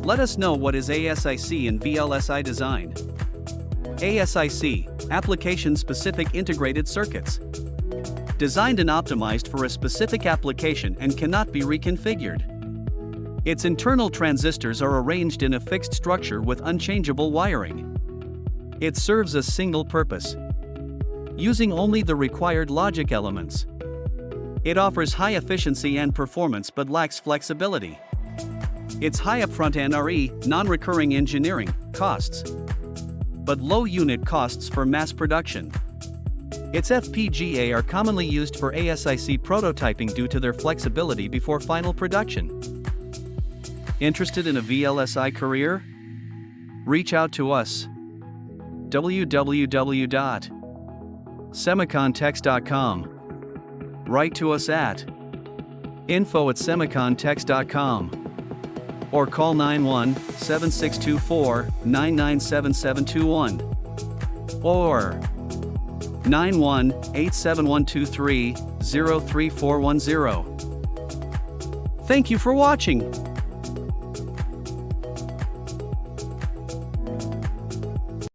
Let us know what is ASIC and VLSI design. ASIC, Application-Specific Integrated Circuits. Designed and optimized for a specific application and cannot be reconfigured. Its internal transistors are arranged in a fixed structure with unchangeable wiring. It serves a single purpose, using only the required logic elements. It offers high efficiency and performance but lacks flexibility. Its high upfront NRE, non-recurring engineering, costs, but low unit costs for mass production. Its FPGA are commonly used for ASIC prototyping due to their flexibility before final production. Interested in a VLSI career? Reach out to us. www.semicontechs.com. Write to us at info@semicontechs.com or call 91-7624-997721 or 91-87123-03410. Thank you for watching.